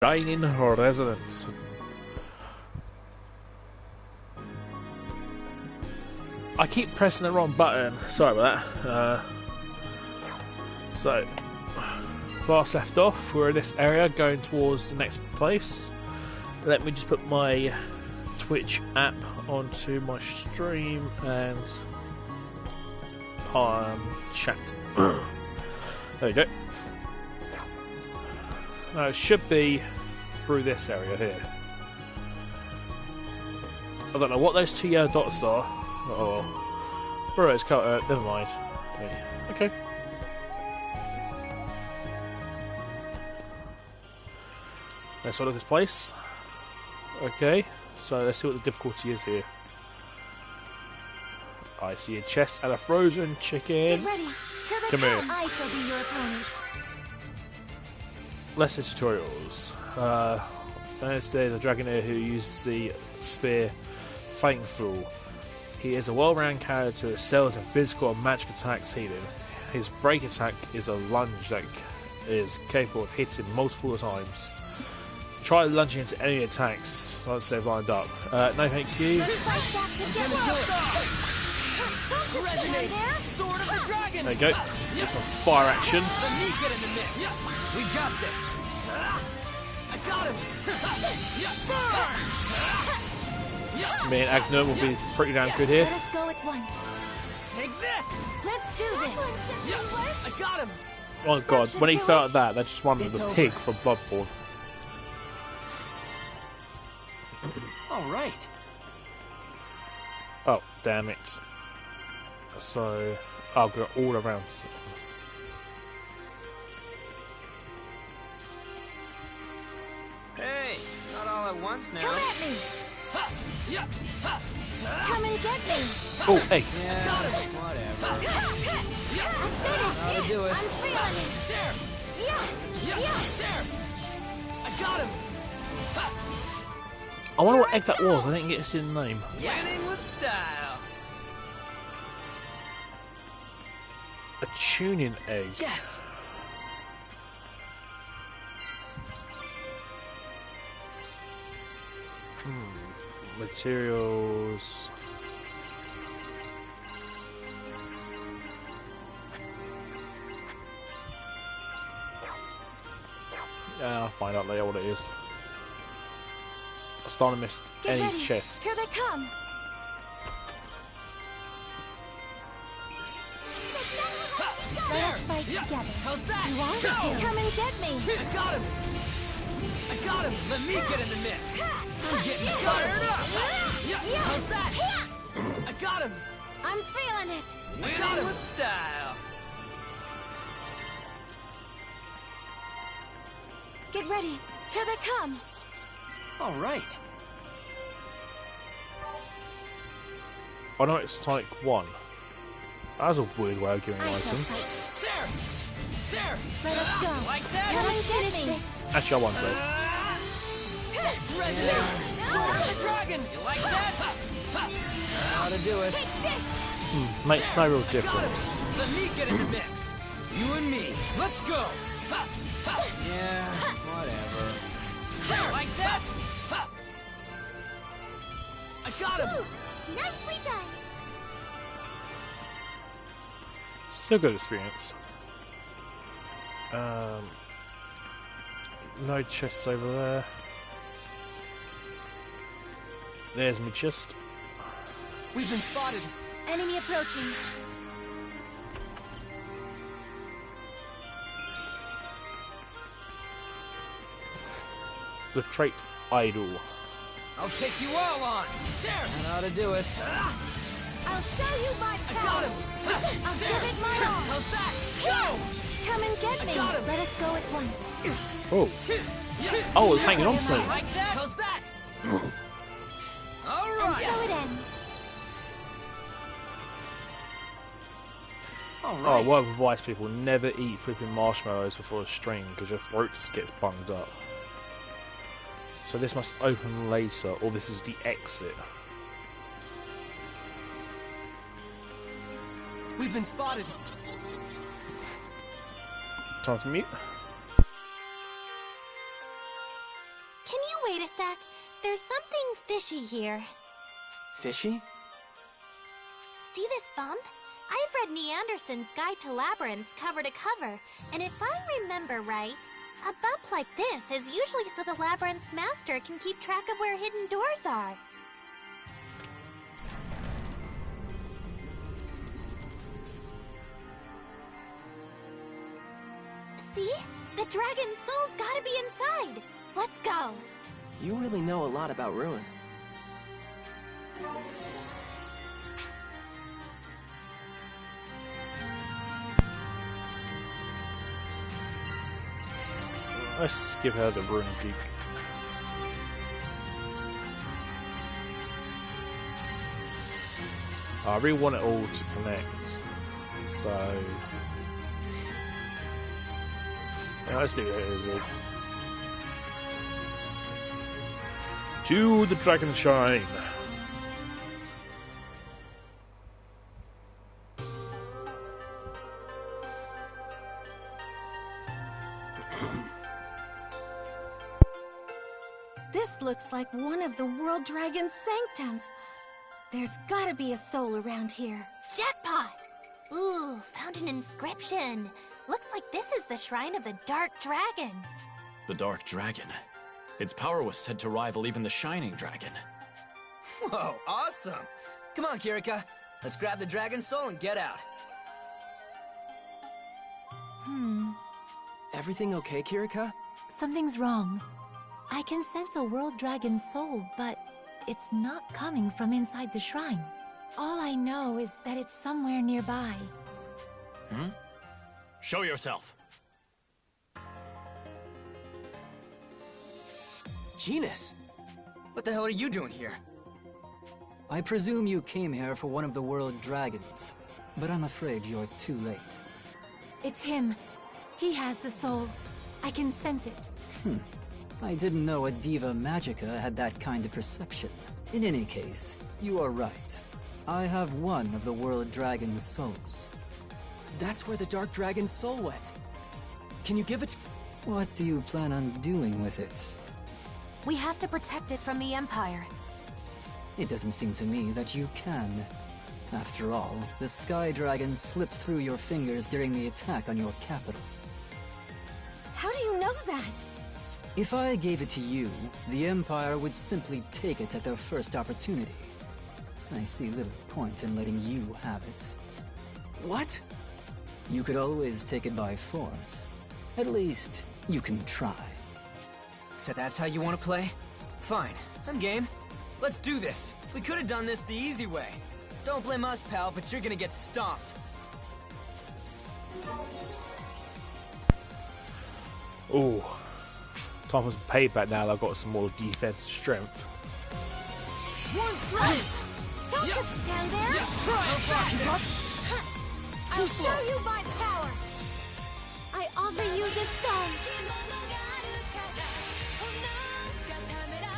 Dining residence. I keep pressing the wrong button. Sorry about that. So, last left off, we're in this area going towards the next place. Let me just put my Twitch app onto my stream and chat. There you go. Now it should be through this area here. I don't know what those two yellow dots are. Oh, Burrow's cut. Never mind. Okay. Let's have a look at this place. Okay, so let's see what the difficulty is here. I see a chest and a frozen chicken. Get ready. Here they come. I shall be your opponent. Lesser tutorials. There's a dragonair who uses the spear Thankful. He is a well-rounded character that excels in physical and magic attacks healing. His break attack is a lunge that is capable of hitting multiple times. Try lunging into enemy attacks once they've lined up. No thank you. There you go. Get some fire action. Let me get in the mix. We got this. I got him. Me and Agner will be pretty damn good here. Let us go at once. Take this. Let's do this. I got him. Oh god, when he felt that, that just reminded me of the pig from Bloodborne. All right. Oh, damn it. So, I'll go all around. Hey, not all at once now. Come at me. Come and get me. Oh, hey. Yeah, whatever. I did it. I'll do it. I'm feeling it. There. There. I got him. I wonder what egg that was. I didn't get to see the name. Winning with style. A tuning egg. Yes. Materials. Yeah, I'll find out later what it is. I'm starting to miss Get any ready. chests. Here they come. Let us fight together. How's that? You want Go. to? Come and get me. I got him. I got him. Let me get in the mix. I'm getting fired up. How's that? I got him. I'm feeling it. Winning with style. Get ready. Here they come. All right. I know it's type 1. That was a weird way of giving an I shall item. fight. There. Let us go. Like that? Come and get me. Actually, I won't though. Resident. Sword of the dragon. You like that? How to do it. Take this. Makes no real Got him. difference. Let me get in the mix. You and me. Let's go. Yeah, whatever. Like that? I got him. Ooh, nicely done. Still good experience. No chests over there. There's me chest. We've been spotted. Enemy approaching. The trait idle. I'll take you all on. There. That ought to do it. I'll show you my I power. got him. I'll give it my all. How's that? Go. Come and get me. got him. Let us go at once. Oh, oh, it's hanging on to me. Like that? How's that? All And right. so it ends. All Oh, right. word of advice, people: never eat flipping marshmallows before a stream because your throat just gets bunged up. So this must open later, or this is the exit. We've been spotted. Time to mute. Can you wait a sec? There's something fishy here. Fishy? See this bump? I've read Neanderson's Guide to Labyrinths cover to cover, and if I remember right, a bump like this is usually so the labyrinth's master can keep track of where hidden doors are. See? The dragon's soul's gotta be inside! Let's go! You really know a lot about ruins. Let's give her the rune gig. I really want it all to connect, so yeah, let's leave it as is. To the dragon shine. This looks like one of the World Dragon's sanctums. There's gotta be a soul around here. Jackpot! Ooh, found an inscription. Looks like this is the shrine of the Dark Dragon. The Dark Dragon. Its power was said to rival even the Shining Dragon. Whoa, awesome! Come on, Kirika. Let's grab the dragon soul and get out. Everything okay, Kirika? Something's wrong. I can sense a world dragon's soul, but it's not coming from inside the shrine. All I know is that it's somewhere nearby. Show yourself. Genus! What the hell are you doing here? I presume you came here for one of the world dragons, but I'm afraid you're too late. It's him. He has the soul. I can sense it. I didn't know a Diva Magica had that kind of perception. In any case, you are right. I have one of the world dragon's souls. That's where the Dark Dragon's soul went. Can you give it? What do you plan on doing with it? We have to protect it from the Empire. It doesn't seem to me that you can. After all, the Sky Dragon slipped through your fingers during the attack on your capital. How do you know that? If I gave it to you, the Empire would simply take it at their first opportunity. I see little point in letting you have it. What? You could always take it by force. At least, you can try. So that's how you want to play? Fine, I'm game. Let's do this. We could have done this the easy way. Don't blame us, pal, but you're gonna get stomped. Oh, time for some payback now that I've got some more defensive strength. One strike! Don't just stand there! I'll show you my power! I offer you this song!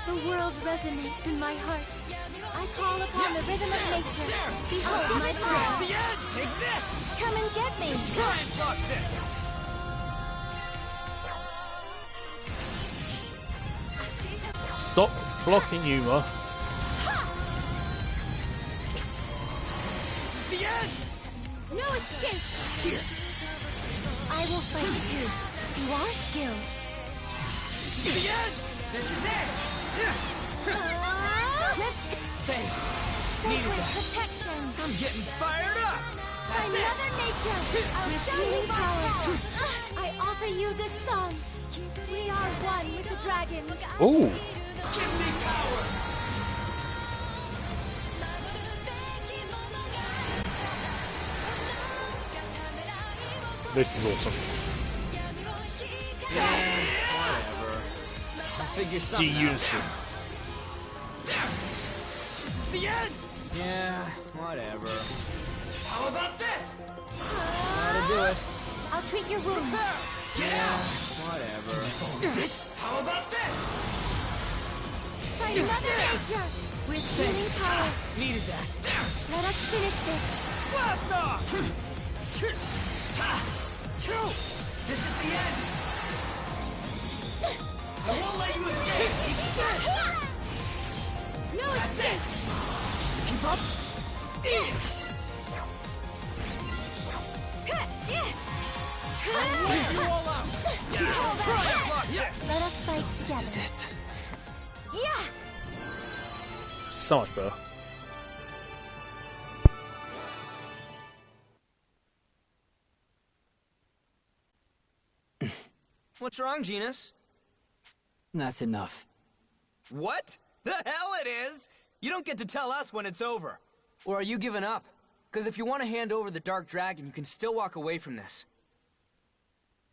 The world resonates in my heart. I call upon the rhythm of nature. Behold my power. The end! Take this! Come and get me! Try and block this! Stop blocking Yuma. The end! No escape! Here. I will fight too. You are skilled. The end! This is it! Let's Thanks. sacred protection! I'm getting fired up! That's it! Another nature! I'll With show you healing my power. power! I offer you this song! We are one with the dragons! Ooh, Give me power! this is awesome. Whatever. I'll figure something out. D-Unison. This is the end! Yeah, whatever. How about this? Gotta do it. I'll treat your wounds. Yeah, whatever. How about this? Find another nature! With healing power. Needed that. Let us finish this. Blast off! This is the end! I won't let you escape! That's it! Keep up! You all out! Let us fight together. This is it. Yeah! So much better. What's wrong, Genus? That's enough. What? The hell it is! You don't get to tell us when it's over. Or are you giving up? Because if you want to hand over the Dark Dragon, you can still walk away from this.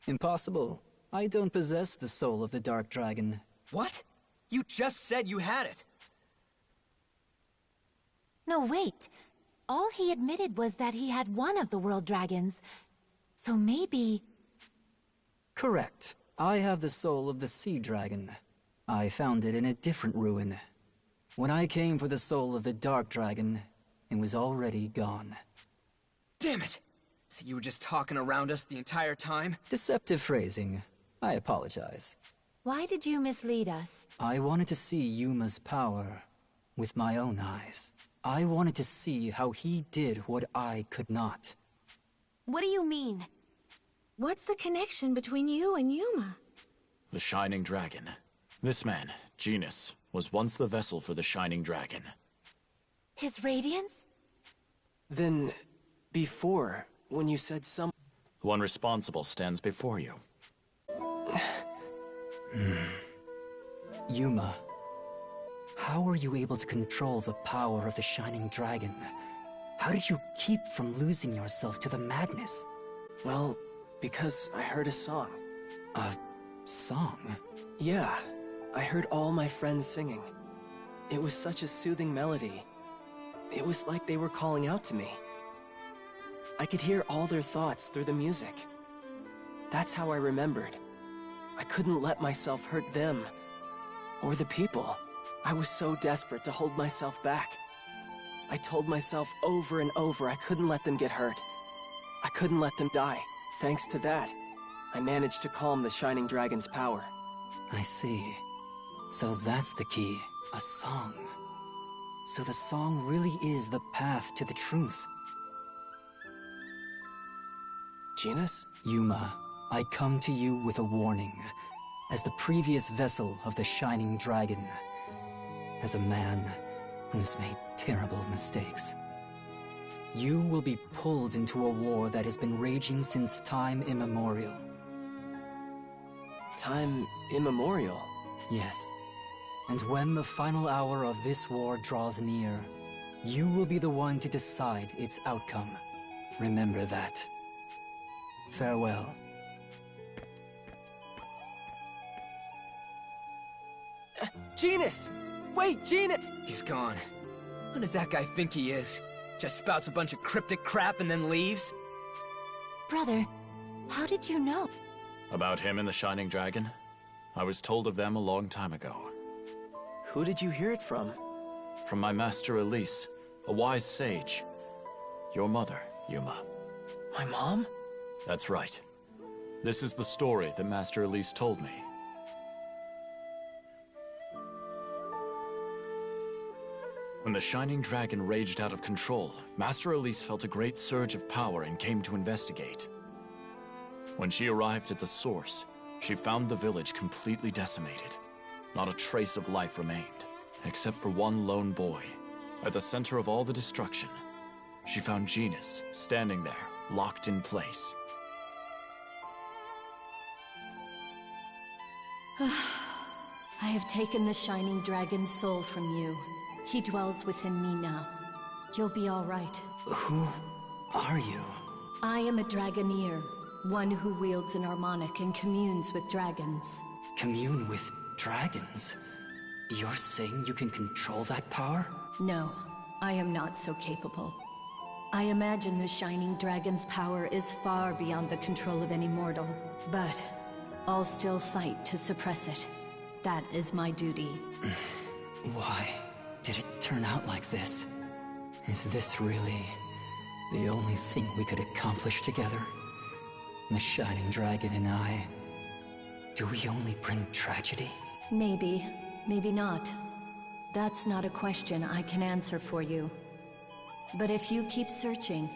Impossible. I don't possess the soul of the Dark Dragon. What? You just said you had it. No, wait. All he admitted was that he had one of the world dragons. So maybe... Correct. I have the soul of the Sea Dragon. I found it in a different ruin. When I came for the soul of the Dark Dragon, it was already gone. Damn it! So you were just talking around us the entire time? Deceptive phrasing. I apologize. Why did you mislead us? I wanted to see Yuma's power with my own eyes. I wanted to see how he did what I could not. What do you mean? What's the connection between you and Yuma? The Shining Dragon. This man, Genus, was once the vessel for the Shining Dragon. His radiance? Then, before, when you said some... The one responsible stands before you. Yuma, how were you able to control the power of the Shining Dragon? How did you keep from losing yourself to the madness? Well, because I heard a song. A song? Yeah, I heard all my friends singing. It was such a soothing melody. It was like they were calling out to me. I could hear all their thoughts through the music. That's how I remembered. I couldn't let myself hurt them, or the people. I was so desperate to hold myself back. I told myself over and over I couldn't let them get hurt. I couldn't let them die. Thanks to that, I managed to calm the Shining Dragon's power. I see. So that's the key. A song. So the song really is the path to the truth. Genus? Yuma, I come to you with a warning. As the previous vessel of the Shining Dragon. As a man who's made terrible mistakes. You will be pulled into a war that has been raging since time immemorial. Time immemorial? Yes. And when the final hour of this war draws near, you will be the one to decide its outcome. Remember that. Farewell. Genus! Wait, Genus! He's gone. Who does that guy think he is? Just spouts a bunch of cryptic crap and then leaves? Brother, how did you know? About him and the Shining Dragon? I was told of them a long time ago. Who did you hear it from? From my master Elise, a wise sage. Your mother, Yuma. My mom? That's right. This is the story that Master Elise told me. When the Shining Dragon raged out of control, Master Elise felt a great surge of power and came to investigate. When she arrived at the source, she found the village completely decimated. Not a trace of life remained, except for one lone boy. At the center of all the destruction, she found Genus standing there, locked in place. I have taken the Shining Dragon's soul from you. He dwells within me now. You'll be all right. Who are you? I am a Dragoneer, one who wields an harmonic and communes with dragons. Commune with dragons? You're saying you can control that power? No, I am not so capable. I imagine the Shining Dragon's power is far beyond the control of any mortal, but I'll still fight to suppress it. That is my duty. Why did it turn out like this? Is this really the only thing we could accomplish together? The Shining Dragon and I. Do we only bring tragedy? Maybe, maybe not. That's not a question I can answer for you. But if you keep searching,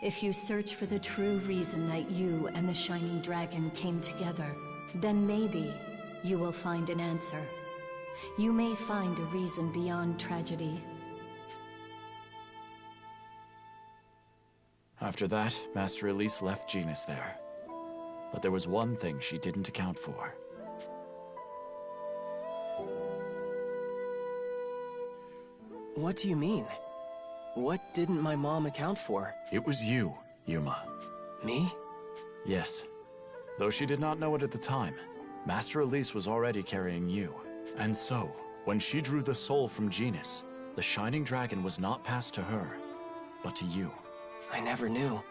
if you search for the true reason that you and the Shining Dragon came together, then maybe you will find an answer. You may find a reason beyond tragedy. After that, Master Elise left Genus there. But there was one thing she didn't account for. What do you mean? What didn't my mom account for? It was you, Yuma. Me? Yes. Though she did not know it at the time, Master Elise was already carrying you. And so, when she drew the soul from Genus, the Shining Dragon was not passed to her, but to you. I never knew.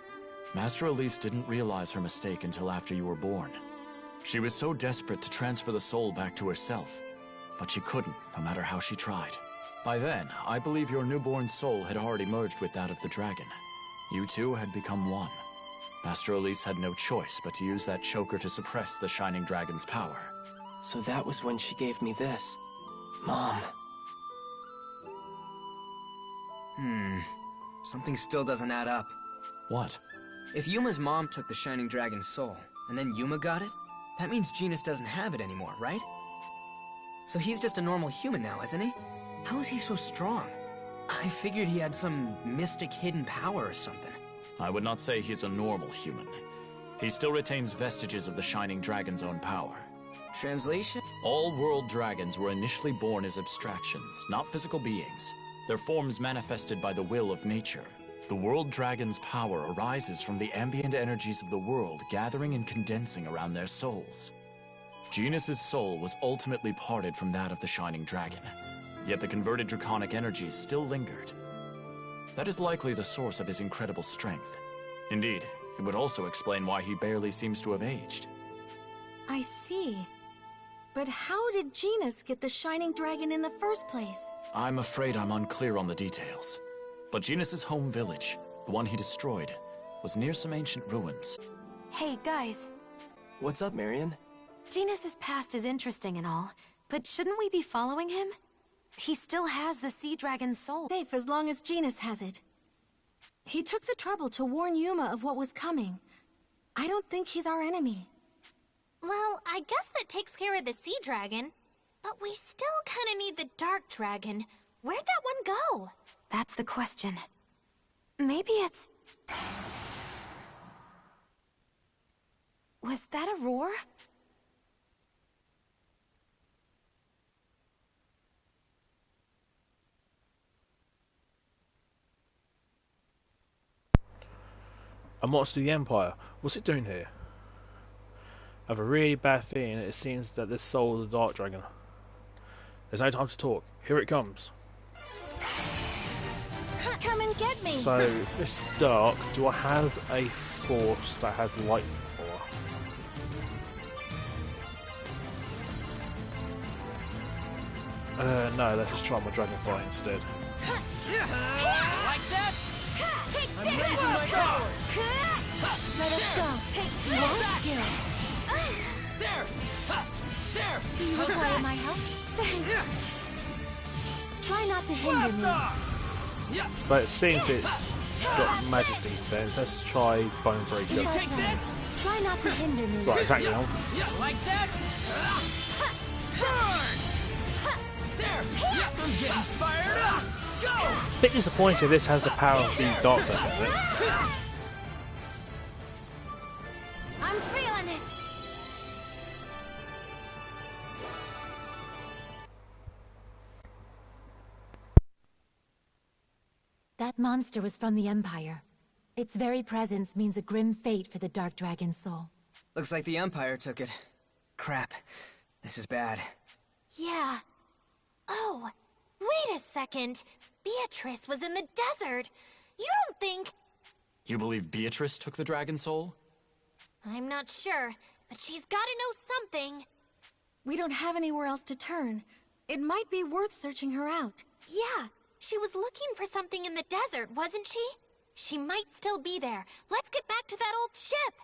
Master Elise didn't realize her mistake until after you were born. She was so desperate to transfer the soul back to herself, but she couldn't, no matter how she tried. By then, I believe your newborn soul had already merged with that of the dragon. You two had become one. Master Elise had no choice but to use that choker to suppress the Shining Dragon's power. So that was when she gave me this. Mom. Something still doesn't add up. What? If Yuma's mom took the Shining Dragon's soul, and then Yuma got it, that means Genus doesn't have it anymore, right? So he's just a normal human now, isn't he? How is he so strong? I figured he had some mystic hidden power or something. I would not say he's a normal human. He still retains vestiges of the Shining Dragon's own power. Translation? All world dragons were initially born as abstractions, not physical beings. Their forms manifested by the will of nature. The world dragon's power arises from the ambient energies of the world gathering and condensing around their souls. Genus's soul was ultimately parted from that of the Shining Dragon, yet the converted draconic energies still lingered. That is likely the source of his incredible strength. Indeed, it would also explain why he barely seems to have aged. I see. But how did Genus get the Shining Dragon in the first place? I'm afraid I'm unclear on the details. But Genus's home village, the one he destroyed, was near some ancient ruins. Hey, guys. What's up, Marion? Genus's past is interesting and all, but shouldn't we be following him? He still has the Sea Dragon's soul. Safe as long as Genus has it. He took the trouble to warn Yuma of what was coming. I don't think he's our enemy. Well, I guess that takes care of the Sea Dragon. But we still kinda need the Dark Dragon. Where'd that one go? That's the question. Maybe it's... Was that a roar? And what's the Empire? What's it doing here? I have a really bad feeling it seems that this soul of the Dark Dragon. There's no time to talk. Here it comes. Come and get me! So, if it's dark, do I have a force that has lightning power? No, let's just try my Dragonfly instead. Like that? I'm raising my power! Let us go! Take more skills! There! There! Do you require my help? Thanks! Try not to hinder me. So it seems it's got magic defense. Let's try Bone Breaker. Do take this? Try not to hinder me. Right, attack now. Like that? Burn! There! I'm getting fired up! Go! Bit disappointed this has the power of the Dark Dragon, is it? I'm feeling it! That monster was from the Empire. Its very presence means a grim fate for the Dark Dragon's soul. Looks like the Empire took it. Crap. This is bad. Yeah. Oh, wait a second. Beatrice was in the desert. You don't think... You believe Beatrice took the dragon soul? I'm not sure, but she's gotta know something. We don't have anywhere else to turn. It might be worth searching her out. Yeah, she was looking for something in the desert, wasn't she? She might still be there. Let's get back to that old ship.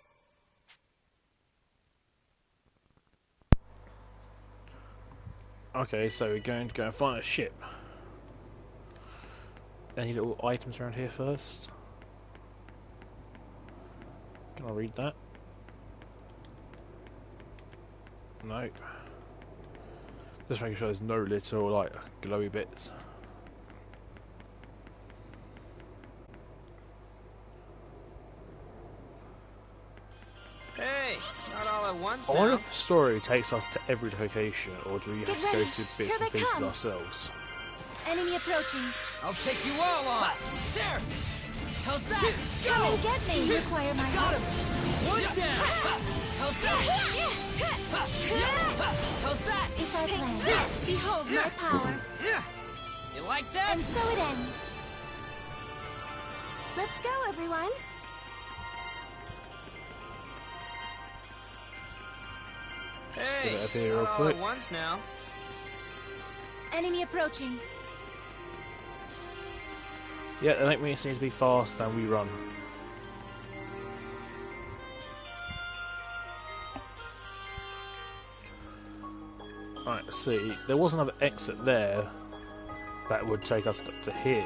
Okay, so we're going to go and find a ship. Any little items around here first? Can I read that? No. Just making sure there's no little, like, glowy bits. Hey, not all at once I wonder now. if the story takes us to every location, or do we have to go to bits and pieces ourselves? Enemy approaching. I'll take you all on. There. How's that? Come and get me. You require my Got help. him. One down. How's that? How's that? It's our plan. Behold my power. You like that? And so it ends. Let's go, everyone. Hey, Get out there real not all quick. at once now. Enemy approaching. Yeah, I think we just need to be fast and we run. Right, see, there was another exit there that would take us up to here.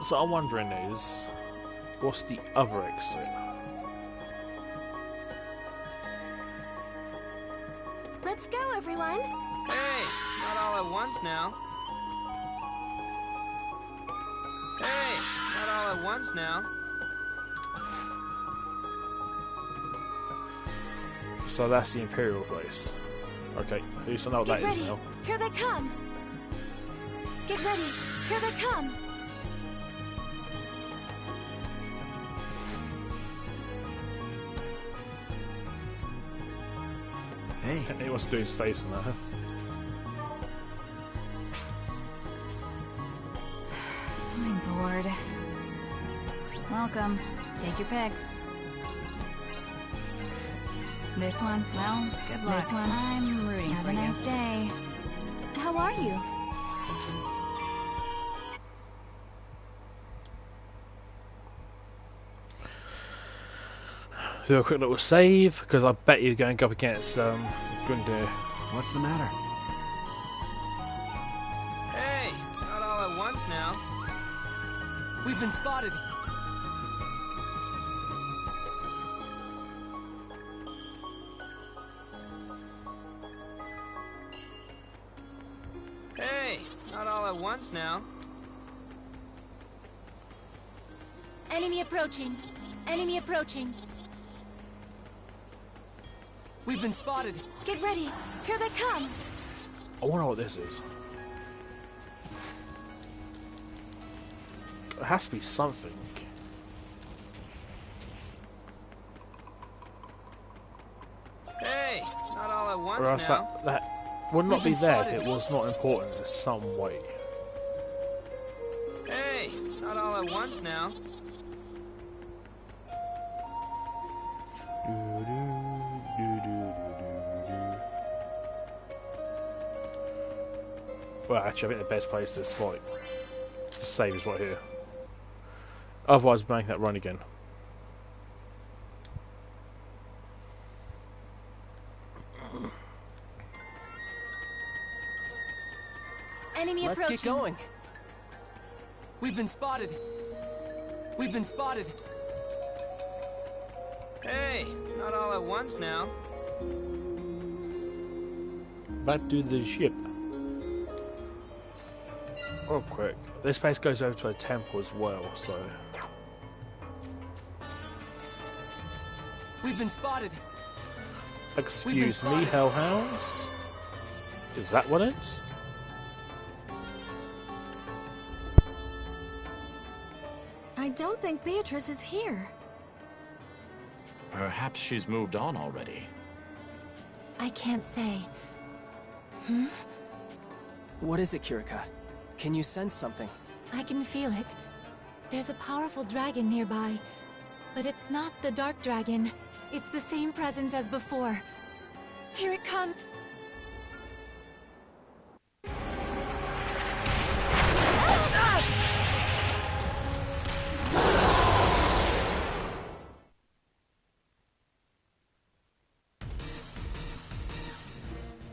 So I'm wondering is, what's the other exit? Let's go, everyone. Hey, not all at once now. Hey, not all at once now. So that's the Imperial place. Okay, at least I know what Get that is ready. now. Here they come. Get ready. Here they come. Hey, He wants to do his face in there. I'm bored. Welcome. Take your pick. This one? Well, good luck. This one? I'm rooting for you. Have a nice day. How are you? Do a quick little save, because I bet you're going up against Gundir. what's the matter? Hey, not all at once now. We've been spotted. Hey, not all at once now. Enemy approaching. Enemy approaching. We've been spotted. Get ready. Here they come. I wonder what this is. It has to be something. Hey, not all at once Or else now. that would not We've be been there if spotted. it was not important in some way. Hey, not all at once now. Well, actually, I think the best place to like save is right here. Otherwise, we're making that run again. Enemy Let's approaching. get going. We've been spotted. We've been spotted. Hey, not all at once now. Back to the ship. Real quick. This place goes over to a temple as well, so. We've been spotted. Excuse me, spotted. hellhounds? Is that what it is? I don't think Beatrice is here. Perhaps she's moved on already. I can't say. What is it, Kirika? Can you sense something? I can feel it. There's a powerful dragon nearby. But it's not the dark dragon. It's the same presence as before. Here it comes.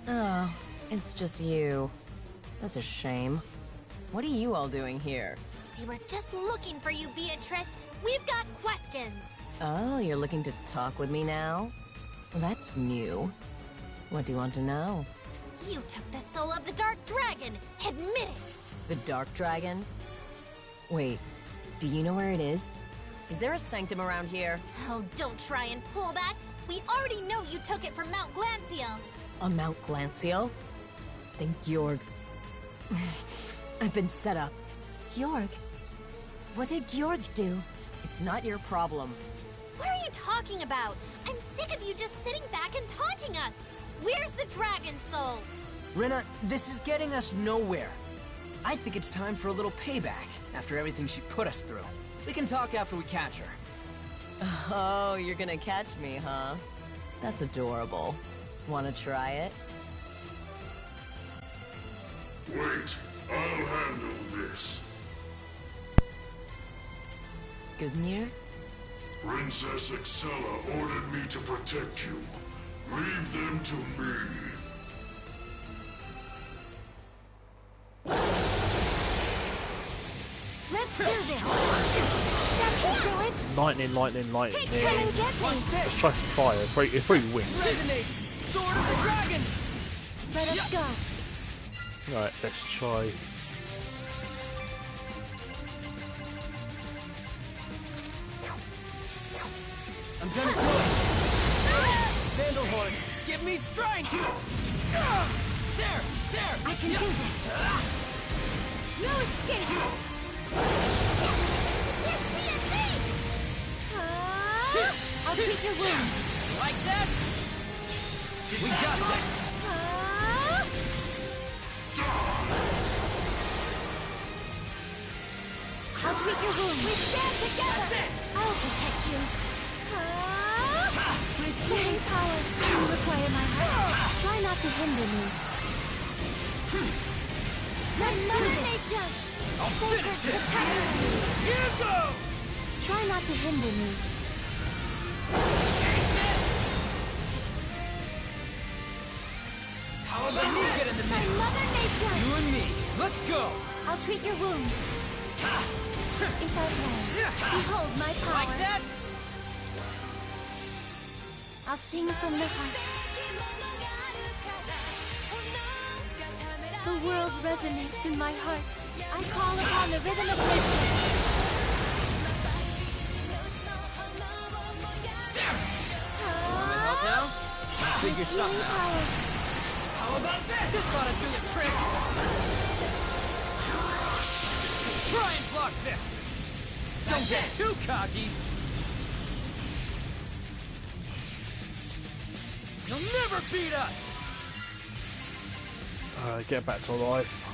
Ugh. It's just you. That's a shame. What are you all doing here? We were just looking for you, Beatrice. We've got questions. Oh, you're looking to talk with me now? That's new. What do you want to know? You took the soul of the Dark Dragon. Admit it. The Dark Dragon? Wait, do you know where it is? Is there a sanctum around here? Oh, don't try and pull that. We already know you took it from Mount Glancial. A Mount Glancial? Then Georg... I've been set up. Georg? What did Georg do? It's not your problem. What are you talking about? I'm sick of you just sitting back and taunting us. Where's the dragon soul? Rena, this is getting us nowhere. I think it's time for a little payback after everything she put us through. We can talk after we catch her. Oh, you're gonna catch me, huh? That's adorable. Wanna try it? Wait, I'll handle this. Gudnir? Princess Excella ordered me to protect you. Leave them to me. Let's do this! That should do it! Lightning, lightning, lightning. Come and get me! Let's try fire if we win. Resonate! Sword of the Dragon! Let us go! Right, let's try. I'm gonna do it! Vandalhorn, give me strength! There! There! I can do this! No escape! I'll treat your wound! Like that? We got this! I'll treat your wound! We stand together! That's it! I'll protect you! With healing power, you require my help. Try not to hinder me. Let Mother Nature! I'll finish this! Here goes! Try not to hinder me. Take this! How about you get in the By mix? Mother Nature! You and me, let's go! I'll treat your wounds. It's our plan. Behold my power. Like that? I'll sing from the heart. The world resonates in my heart. I call upon the rhythm of nature. Want my help now? Figure something out. Power. How about this? This ought to do the trick! Try and block this! Don't get too cocky! You'll never beat us! Get back to life.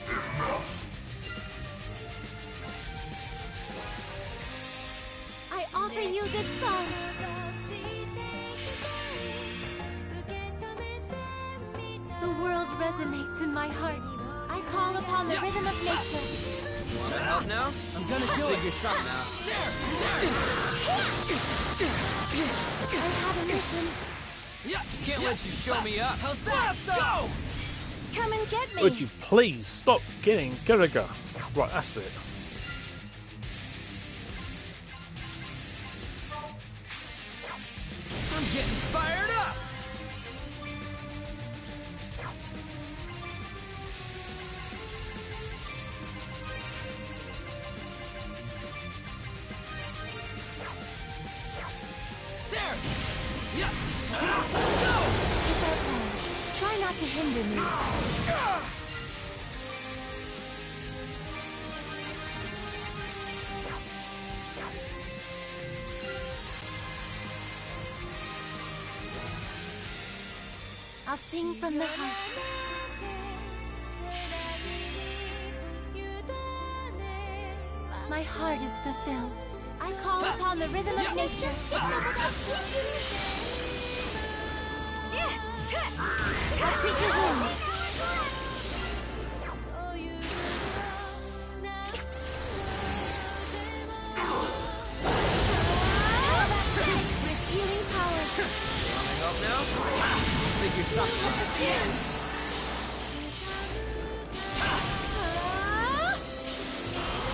Enough. I offer you this song. The world resonates in my heart. I call upon the rhythm of nature. Want my help now? I'm gonna do it. Figure something out. I have a mission. Yeah, can't let you show me up. How's that? Let's go! Come and get me. Would you please stop getting Gallagher? Right, that's it. I'm getting fired up! There! Yeah! Go! It's our plan. Try not to hinder me. I'll sing from the heart. My heart is fulfilled. I call upon the rhythm of nature. I'll treat your wounds.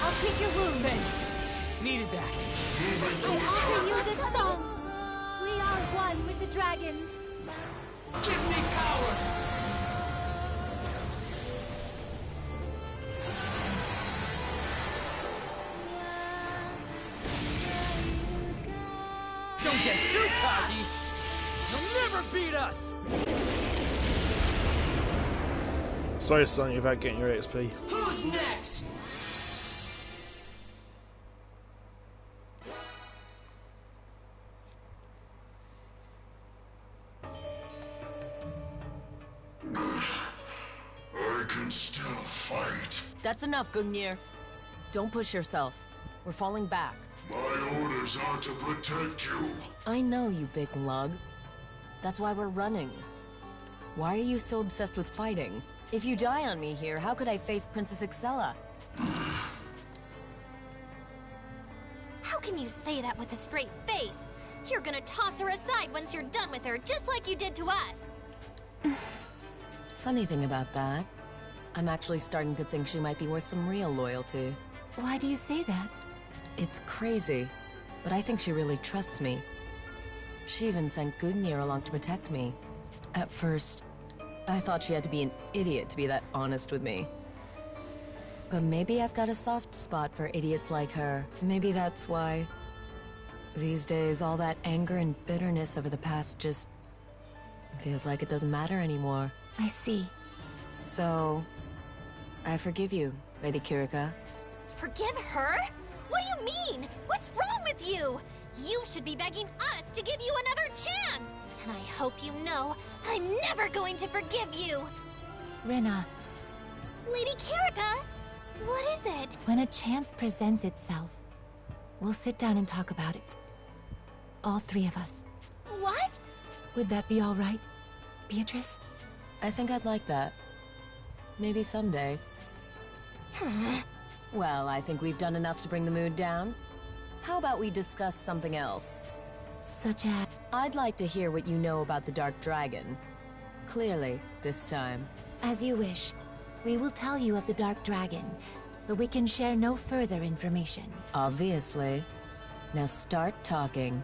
I'll treat your wound. Thanks. Needed that. I offer you this song. We are one with the dragons. Give me power! Don't get too cocky! You'll never beat us! Sorry, son, without getting your XP. Who's next? I can still fight. That's enough, Gungnir. Don't push yourself. We're falling back. My orders are to protect you. I know, you big lug. That's why we're running. Why are you so obsessed with fighting? If you die on me here, how could I face Princess Excella? How can you say that with a straight face? You're gonna toss her aside once you're done with her, just like you did to us. Funny thing about that, I'm actually starting to think she might be worth some real loyalty. Why do you say that? It's crazy, but I think she really trusts me. She even sent Gungnir along to protect me. At first, I thought she had to be an idiot to be that honest with me. But maybe I've got a soft spot for idiots like her. Maybe that's why. These days, all that anger and bitterness over the past just feels like it doesn't matter anymore. I see. So, I forgive you, Lady Kirika. Forgive her? What do you mean? What's wrong with you? You should be begging us to give you another chance. And I hope you know, I'm never going to forgive you. Rena, Lady Kirika, what is it? when a chance presents itself, we'll sit down and talk about it. All three of us. What? Would that be all right, Beatrice? I think I'd like that. Maybe someday. Well, I think we've done enough to bring the mood down. How about we discuss something else? Such as... I'd like to hear what you know about the Dark Dragon. Clearly, this time. As you wish. We will tell you of the Dark Dragon, but we can share no further information. Obviously. Now start talking.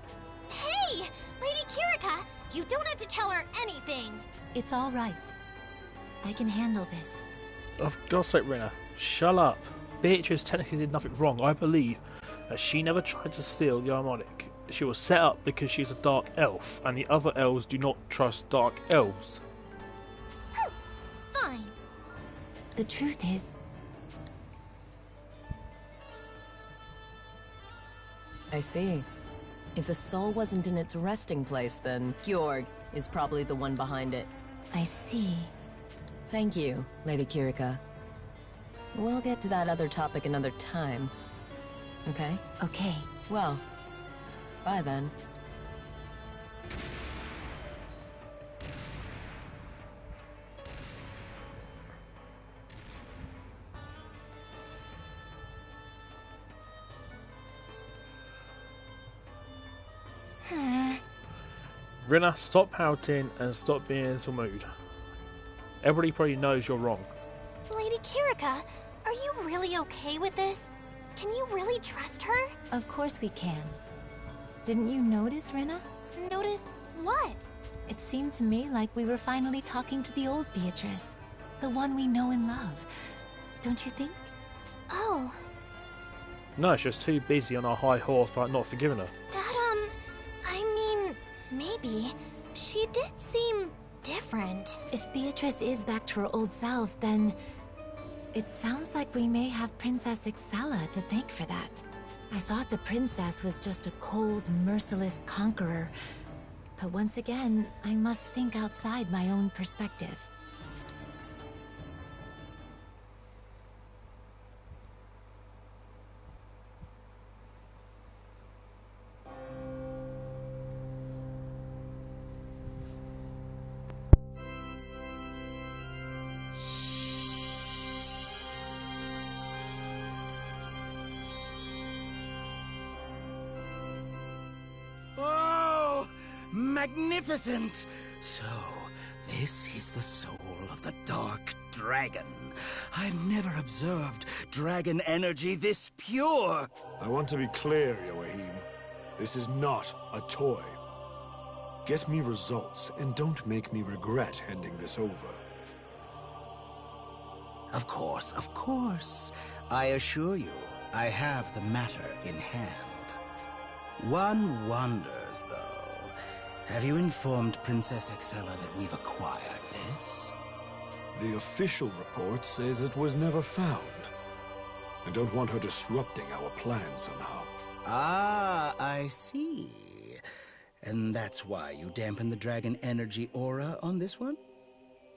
Hey! Lady Kirika, you don't have to tell her anything. It's all right. I can handle this. Oh, for God's sake, Rena, shut up. Beatrice technically did nothing wrong. I believe that she never tried to steal the harmonic. She was set up because she's a dark elf, and the other elves do not trust dark elves. Fine. The truth is, I see. If the soul wasn't in its resting place, then Georg is probably the one behind it. I see. Thank you, Lady Kirika. We'll get to that other topic another time. Okay? Okay. Well, bye then. Rena, stop pouting and stop being in a mood. Everybody probably knows you're wrong. Lady Kirika, are you really okay with this? Can you really trust her? Of course we can. Didn't you notice, Rena? Notice what? It seemed to me like we were finally talking to the old Beatrice. The one we know and love. Don't you think? Oh, No, she's too busy on her high horse about not forgiving her. that, I mean, maybe. She did seem different. If Beatrice is back to her old self, then... it sounds like we may have Princess Excella to thank for that. I thought the princess was just a cold, merciless conqueror. But once again, I must think outside my own perspective. Oh, magnificent! So, this is the soul of the Dark Dragon. I've never observed dragon energy this pure. I want to be clear, Yoahim. This is not a toy. Get me results, and don't make me regret handing this over. Of course, of course. I assure you, I have the matter in hand. One wonders, though. Have you informed Princess Excella that we've acquired this? The official report says it was never found. I don't want her disrupting our plans somehow. Ah, I see. And that's why you dampened the dragon energy aura on this one?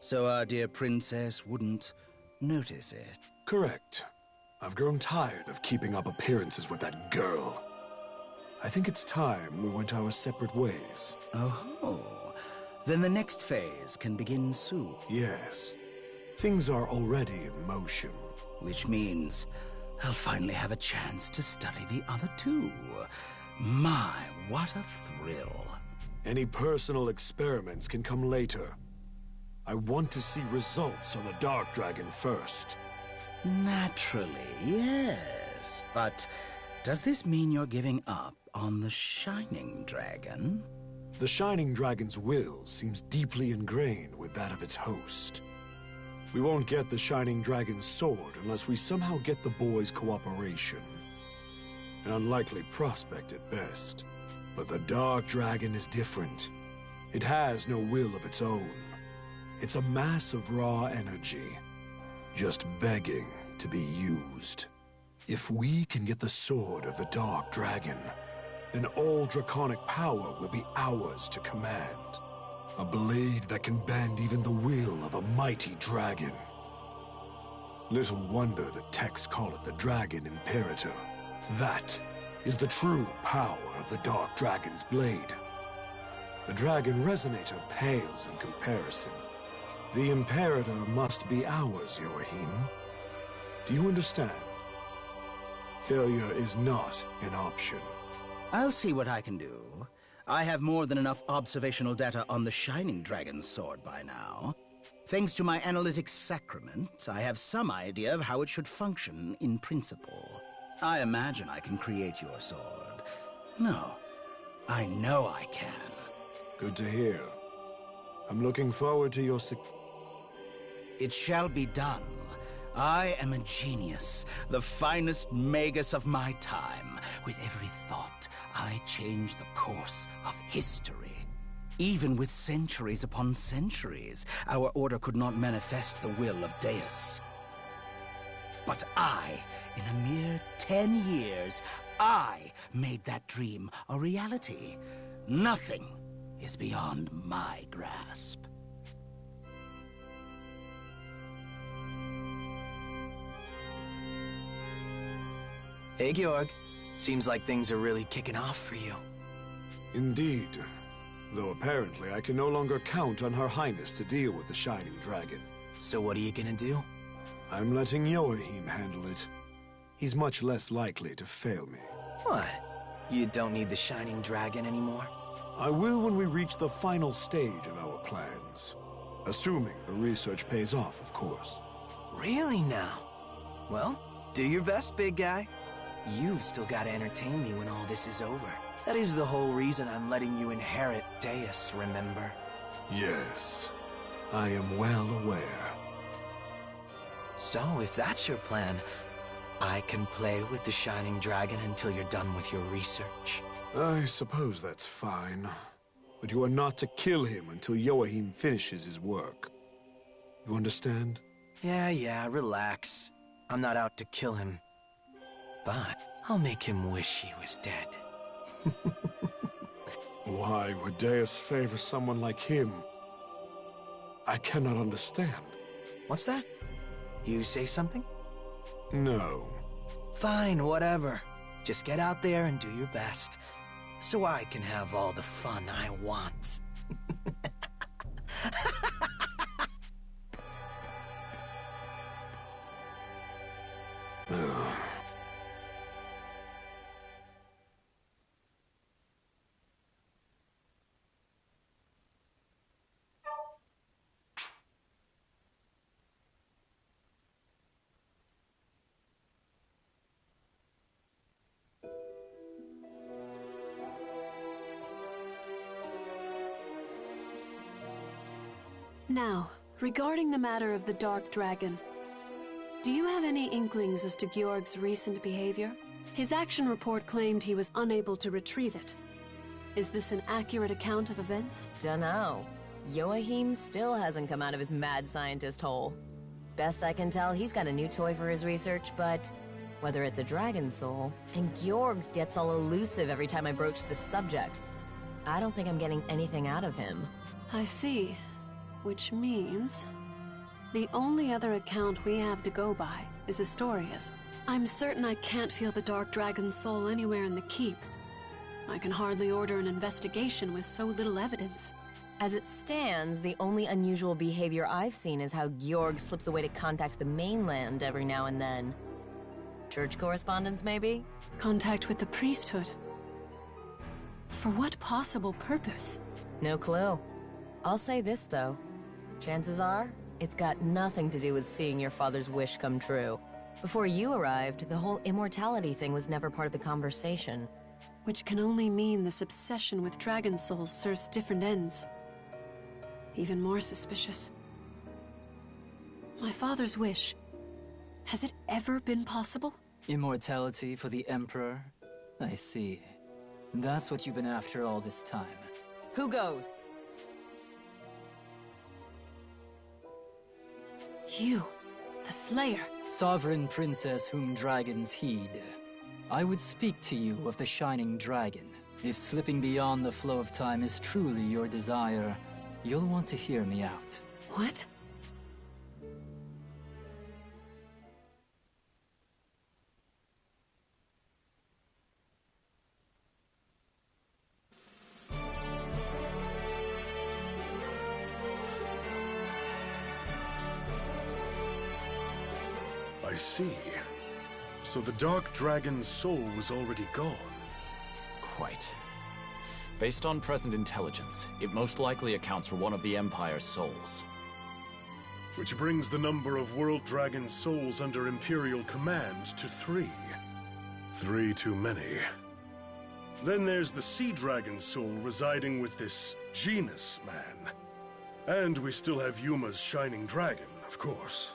So our dear princess wouldn't notice it? Correct. I've grown tired of keeping up appearances with that girl. I think it's time we went our separate ways. Oh, then the next phase can begin soon. Yes. Things are already in motion. Which means I'll finally have a chance to study the other two. My, what a thrill. Any personal experiments can come later. I want to see results on the Dark Dragon first. Naturally, yes. But does this mean you're giving up on the Shining Dragon? The Shining Dragon's will seems deeply ingrained with that of its host. We won't get the Shining Dragon's sword unless we somehow get the boys' cooperation. An unlikely prospect at best. But the Dark Dragon is different. It has no will of its own. It's a mass of raw energy, just begging to be used. If we can get the sword of the Dark Dragon, then all draconic power will be ours to command. A blade that can bend even the will of a mighty dragon. Little wonder the texts call it the Dragon Imperator. That is the true power of the Dark Dragon's blade. The Dragon Resonator pales in comparison. The Imperator must be ours, Yoahim. Do you understand? Failure is not an option. I'll see what I can do. I have more than enough observational data on the Shining Dragon's sword by now. Thanks to my analytics sacrament, I have some idea of how it should function in principle. I imagine I can create your sword. No, I know I can. Good to hear. I'm looking forward to your It shall be done. I am a genius, the finest magus of my time. With every thought, I change the course of history. Even with centuries upon centuries, our order could not manifest the will of Deus. But I, in a mere 10 years, I made that dream a reality. Nothing is beyond my grasp. Hey, Georg. Seems like things are really kicking off for you. Indeed. Though apparently I can no longer count on Her Highness to deal with the Shining Dragon. So what are you gonna do? I'm letting Yoahim handle it. He's much less likely to fail me. What? You don't need the Shining Dragon anymore? I will when we reach the final stage of our plans. Assuming the research pays off, of course. Really now? Well, do your best, big guy. You've still got to entertain me when all this is over. That is the whole reason I'm letting you inherit Deus, remember? Yes, I am well aware. So, if that's your plan, I can play with the Shining Dragon until you're done with your research. I suppose that's fine. But you are not to kill him until Yoahim finishes his work. You understand? Yeah, relax. I'm not out to kill him. But I'll make him wish he was dead. Why would Deus favor someone like him? I cannot understand. What's that? You say something? No. Fine, whatever. Just get out there and do your best, so I can have all the fun I want. Now, regarding the matter of the Dark Dragon, do you have any inklings as to Georg's recent behavior? His action report claimed he was unable to retrieve it. Is this an accurate account of events? Dunno. Joachim still hasn't come out of his mad scientist hole. Best I can tell, he's got a new toy for his research, but whether it's a dragon soul, and Georg gets all elusive every time I broach the subject, I don't think I'm getting anything out of him. I see. Which means the only other account we have to go by is Astoria's. I'm certain I can't feel the Dark Dragon's soul anywhere in the keep. I can hardly order an investigation with so little evidence. As it stands, the only unusual behavior I've seen is how Georg slips away to contact the mainland every now and then. Church correspondence, maybe? Contact with the priesthood. For what possible purpose? No clue. I'll say this, though. Chances are, it's got nothing to do with seeing your father's wish come true. Before you arrived, the whole immortality thing was never part of the conversation. Which can only mean this obsession with dragon souls serves different ends. Even more suspicious. My father's wish. Has it ever been possible? Immortality for the Emperor? I see. That's what you've been after all this time. Who goes? You, the Slayer. Sovereign princess whom dragons heed. I would speak to you of the Shining Dragon. If slipping beyond the flow of time is truly your desire, you'll want to hear me out. What? I see. So the Dark Dragon's soul was already gone. Quite. Based on present intelligence, it most likely accounts for one of the Empire's souls. Which brings the number of World Dragon souls under Imperial command to 3. 3 too many. Then there's the Sea Dragon soul residing with this Genus man. And we still have Yuma's Shining Dragon, of course.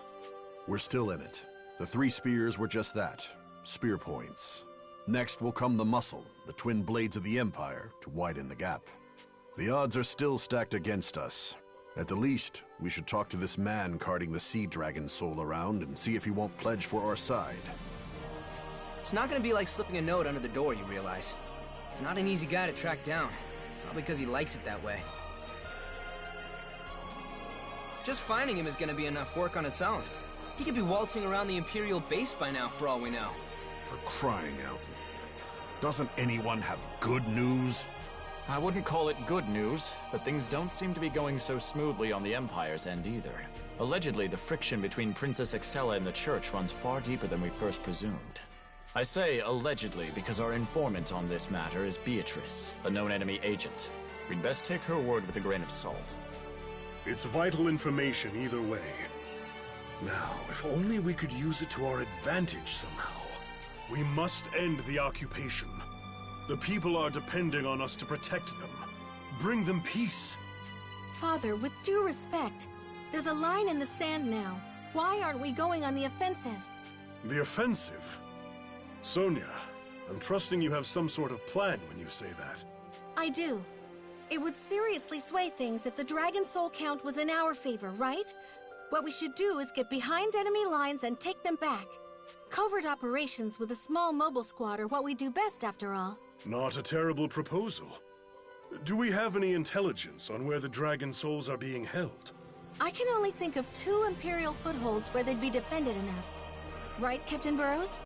We're still in it. The 3 spears were just that. Spear points. Next will come the muscle, the twin blades of the Empire, to widen the gap. The odds are still stacked against us. At the least, we should talk to this man carting the Sea Dragon soul around and see if he won't pledge for our side. It's not gonna be like slipping a note under the door, you realize. He's not an easy guy to track down. Probably because he likes it that way. Just finding him is gonna be enough work on its own. He could be waltzing around the Imperial base by now, for all we know. For crying out. Doesn't anyone have good news? I wouldn't call it good news, but things don't seem to be going so smoothly on the Empire's end either. Allegedly, the friction between Princess Excella and the Church runs far deeper than we first presumed. I say allegedly because our informant on this matter is Beatrice, a known enemy agent. We'd best take her word with a grain of salt. It's vital information either way. Now, if only we could use it to our advantage somehow. We must end the occupation. The people are depending on us to protect them. Bring them peace. Father, with due respect, there's a line in the sand now. Why aren't we going on the offensive? The offensive? Sonia, I'm trusting you have some sort of plan when you say that. I do. It would seriously sway things if the Dragon Soul count was in our favor, right? What we should do is get behind enemy lines and take them back. Covert operations with a small mobile squad are what we do best, after all. Not a terrible proposal. Do we have any intelligence on where the Dragon Souls are being held? I can only think of 2 Imperial footholds where they'd be defended enough. Right, Captain Burrows?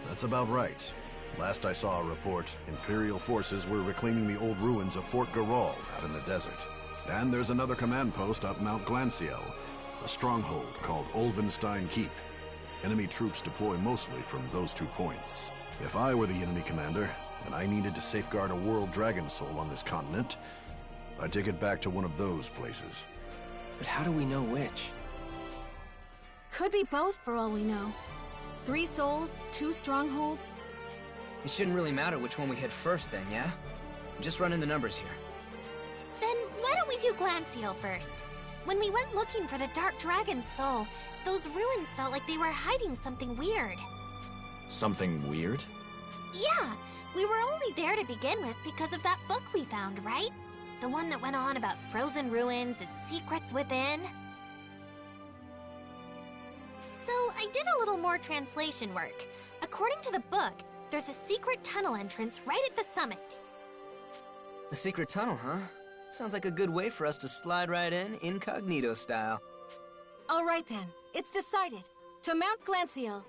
That's about right. Last I saw a report, Imperial forces were reclaiming the old ruins of Fort Geralt out in the desert. And there's another command post up Mount Glanciel, a stronghold called Olvenstein Keep. Enemy troops deploy mostly from those 2 points. If I were the enemy commander, and I needed to safeguard a World Dragon Soul on this continent, I'd take it back to one of those places. But how do we know which? Could be both for all we know. 3 souls, 2 strongholds. It shouldn't really matter which one we hit first then, yeah? Just running the numbers here. Then why don't we do Glancial first? When we went looking for the Dark Dragon's soul, those ruins felt like they were hiding something weird. Something weird? Yeah, we were only there to begin with because of that book we found, right? The one that went on about frozen ruins and secrets within. So I did a little more translation work. According to the book, there's a secret tunnel entrance right at the summit. A secret tunnel, huh? Sounds like a good way for us to slide right in, incognito style. All right then, it's decided. To Mount Glancial.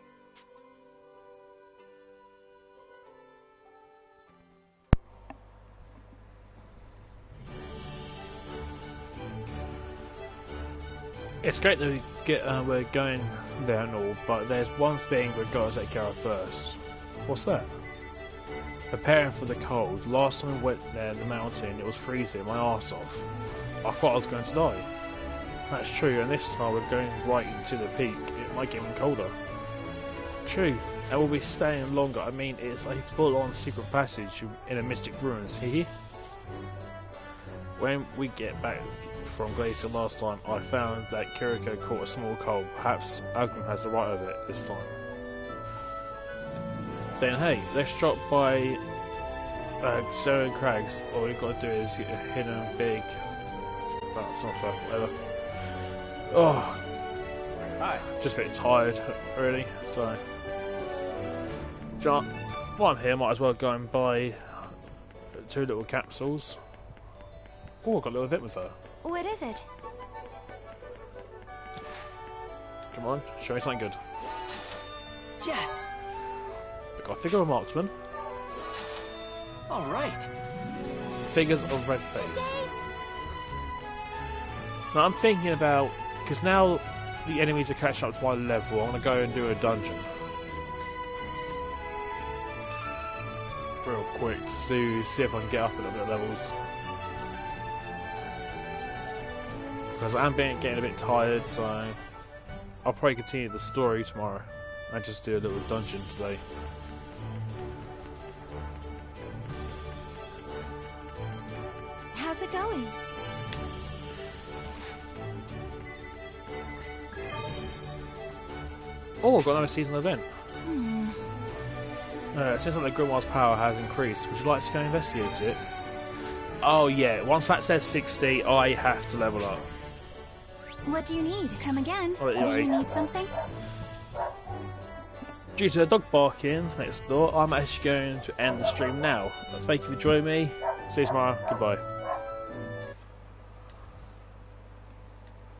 It's great that we're going there and all, but there's one thing we've got to take care of first. What's that? Preparing for the cold. Last time we went there in the mountain, it was freezing my arse off. I thought I was going to die. That's true, and this time we're going right into the peak. It might get even colder. True, and we'll be staying longer. I mean, it's a full-on secret passage in a mystic ruins here. When we get back from Glacier last time, I found that Kiriko caught a small cold. Perhaps Agum has the right of it this time. Then hey, let's drop by Seven Crags. All we've got to do is get a hidden big... That's not fair, whatever. Oh, Hi. Just a bit tired, really, so... While I'm here, might as well go and buy 2 little capsules. Oh, I got a little event with her. What is it? Come on, show me something good. Yes! I got a figure of a marksman. Alright. Figures of red face. Now I'm thinking about, because now the enemies are catching up to my level, I'm going to go and do a dungeon. Real quick, to see if I can get up a little bit of levels. Because I'm getting a bit tired, so I'll probably continue the story tomorrow and just do a little dungeon today. How's it going? Oh, I've got another season event. Since the Grimoire's power has increased, would you like to go investigate it? Oh yeah, once that says 60, I have to level up. What do you need? Come again? Oh, Do you need something? Due to the dog barking next door, I'm actually going to end the stream now. Thank you for joining me. See you tomorrow. Goodbye.